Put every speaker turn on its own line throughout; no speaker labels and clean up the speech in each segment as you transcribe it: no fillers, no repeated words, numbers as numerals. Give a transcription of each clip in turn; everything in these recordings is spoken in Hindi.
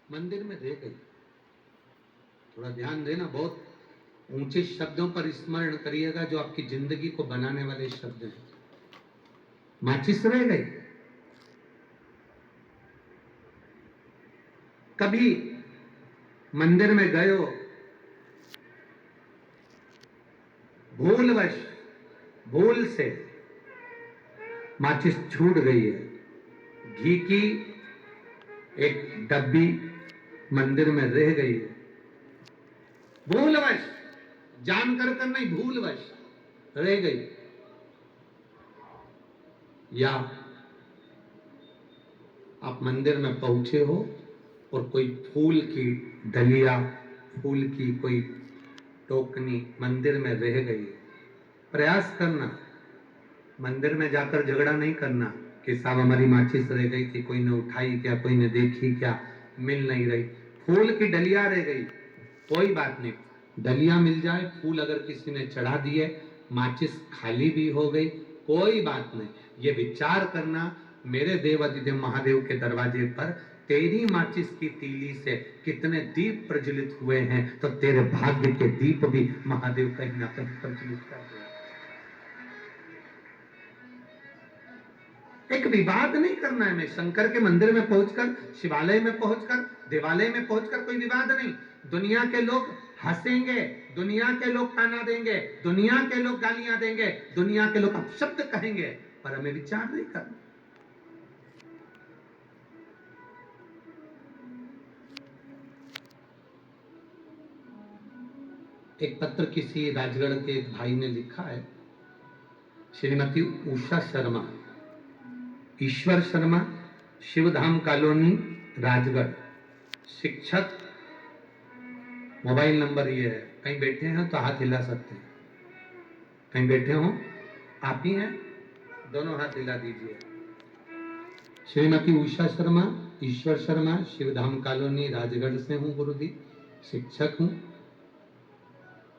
मंदिर में रह गई। थोड़ा ध्यान देना, बहुत ऊंचे शब्दों पर स्मरण करिएगा जो आपकी जिंदगी को बनाने वाले शब्द हैं। माचिस रह गई। कभी मंदिर में गए हो, भूलवश भूल से माचिस छूट गई है, घी की एक डब्बी मंदिर में रह गई है, भूलवश, जानकर कर नहीं, भूलवश रह गई। या आप मंदिर में पहुंचे हो और कोई फूल की डलिया, फूल की कोई टोकनी मंदिर में रह गई। प्रयास करना, मंदिर में जाकर झगड़ा नहीं करना कि साहब हमारी माचिस रह गई थी, कोई ने उठाई क्या, कोई ने देखी क्या, मिल नहीं रही। फूल की डलिया रह गई, कोई बात नहीं, डलिया मिल जाए, फूल अगर किसी ने चढ़ा दिए, माचिस खाली भी हो गई, कोई बात नहीं। ये विचार करना, मेरे देव अधिदेव महादेव के दरवाजे पर तेरी माचिस की तीली से कितने दीप प्रज्वलित हुए हैं, तो तेरे भाग्य के दीप भी महादेव कहीं ना कहीं प्रज्वलित कर दे। एक विवाद नहीं करना है। मैं शंकर के मंदिर में पहुंचकर, शिवालय में पहुंचकर, देवालय में पहुंचकर कोई विवाद नहीं। दुनिया के लोग हंसेंगे, दुनिया के लोग ताना देंगे, दुनिया के लोग गालियां देंगे, दुनिया के लोग अपशब्द कहेंगे, पर हमें विचार नहीं करना। एक पत्र किसी राजगढ़ के एक भाई ने लिखा है, श्रीमती उषा शर्मा, ईश्वर शर्मा, शिवधाम कॉलोनी, राजगढ़, शिक्षक। मोबाइल नंबर ये है, कहीं बैठे हैं तो हाथ हिला सकते हैं, कहीं बैठे हो आप ही हैं, दोनों हाथ हिला दीजिए। श्रीमती उषा शर्मा, ईश्वर शर्मा, शिवधाम कॉलोनी, राजगढ़ से हूं गुरुजी, शिक्षक हूं।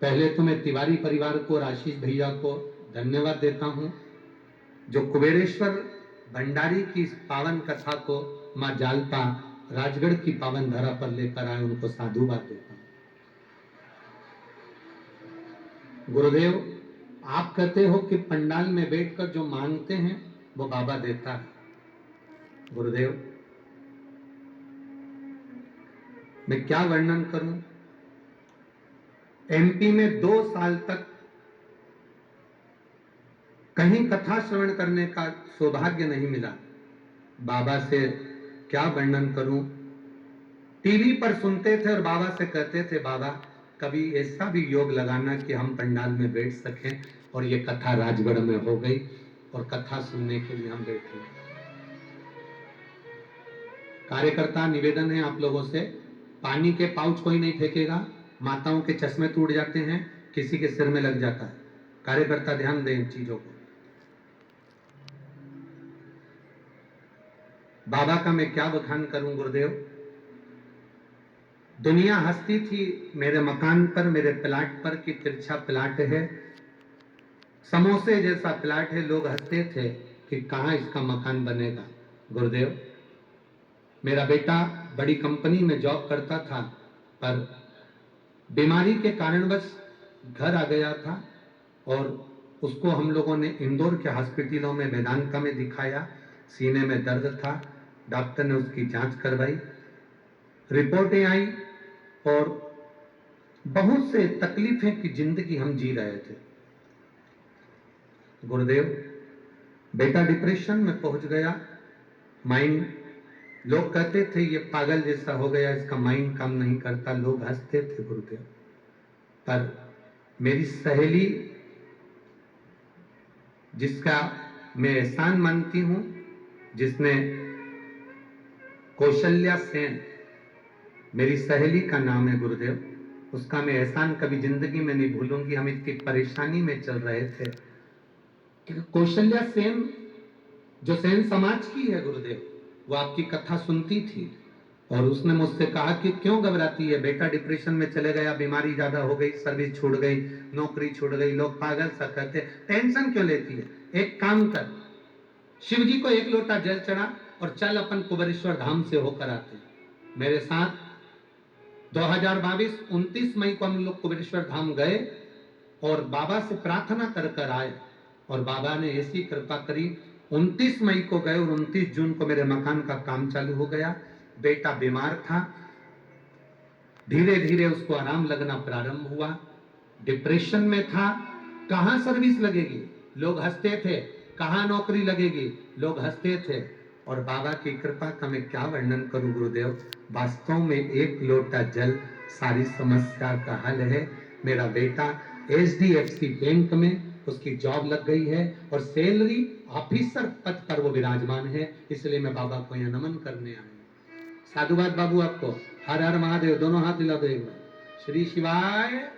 पहले तो मैं तिवारी परिवार को और आशीष भैया को धन्यवाद देता हूं, जो कुबेरेश्वर भंडारी की इस पावन कथा को मां जालपा राजगढ़ की पावन धरा पर लेकर आए, उनको साधुवाद देता हूं। गुरुदेव, आप कहते हो कि पंडाल में बैठकर जो मांगते हैं वो बाबा देता है। गुरुदेव, मैं क्या वर्णन करूं। एमपी में 2 साल तक कहीं कथा श्रवण करने का सौभाग्य नहीं मिला। बाबा से क्या वर्णन करूं। टीवी पर सुनते थे और बाबा से कहते थे, बाबा कभी ऐसा भी योग लगाना कि हम पंडाल में बैठ सकें, और ये कथा राजगढ़ में हो गई और कथा सुनने के लिए हम बैठे। कार्यकर्ता, निवेदन है आप लोगों से, पानी के पाउच कोई नहीं फेंकेगा, माताओं के चश्मे टूट जाते हैं, किसी के सिर में लग जाता है। कार्यकर्ता ध्यान दें इन चीजों को। बाबा का मैं क्या बखान करूं गुरुदेव। दुनिया हंसती थी मेरे मकान पर, मेरे प्लाट पर कि तिरछा प्लाट है, समोसे जैसा प्लाट है। लोग हंसते थे कि कहां इसका मकान बनेगा। गुरुदेव, मेरा बेटा बड़ी कंपनी में जॉब करता था, पर बीमारी के कारणवश घर आ गया था और उसको हम लोगों ने इंदौर के हॉस्पिटलों में, वेदांता में दिखाया। सीने में दर्द था, डॉक्टर ने उसकी जांच करवाई, रिपोर्टें आई और बहुत से तकलीफें की जिंदगी हम जी रहे थे। गुरुदेव, बेटा डिप्रेशन में पहुंच गया, माइंड, लोग कहते थे ये पागल जैसा हो गया, इसका माइंड काम नहीं करता, लोग हंसते थे गुरुदेव। पर मेरी सहेली, जिसका मैं एहसान मानती हूं, जिसने, कौशल्या सेन मेरी सहेली का नाम है गुरुदेव, उसका मैं एहसान कभी जिंदगी में नहीं भूलूंगी। हम इतनी परेशानी में चल रहे थे, कौशल्या सेन जो सेन समाज की है गुरुदेव, वो आपकी कथा सुनती थी और उसने मुझसे कहा कि क्यों घबराती है, बेटा डिप्रेशन में चले गया, बीमारी ज्यादा हो गई, सर्विस छूट गई, नौकरी छूट गई, लोग पागल सा कहते, टेंशन क्यों लेती है। एक काम कर, शिव जी को 1 लोटा जल चढ़ा और चल अपन कुबेरेश्वर धाम से होकर आते। मेरे साथ 2022 29 मई को हम लोग कुबेरेश्वर धाम गए और बाबा से प्रार्थना कर कर आए, और बाबा ने ऐसी कृपा करी, 29 मई को गए और 29 जून को मेरे मकान का काम चालू हो गया। बेटा बीमार था, धीरे धीरे उसको आराम लगना प्रारंभ हुआ, डिप्रेशन में था, कहां सर्विस लगेगी, लोग हंसते थे, कहां नौकरी लगेगी, लोग हंसते थे। और बाबा की कृपा का मैं क्या वर्णन करूं गुरुदेव, वास्तव में एक लोटा जल सारी समस्या का हल है। मेरा बेटा HDFC बैंक में उसकी जॉब लग गई है और सैलरी ऑफिसर पद पर वो विराजमान है, इसलिए मैं बाबा को यहाँ नमन करने आया हूं। साधुवाद बाबू आपको, हर हर महादेव, दोनों हाथ हिला दो एक बार, श्री शिवाय।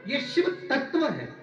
ये शिव तत्व है।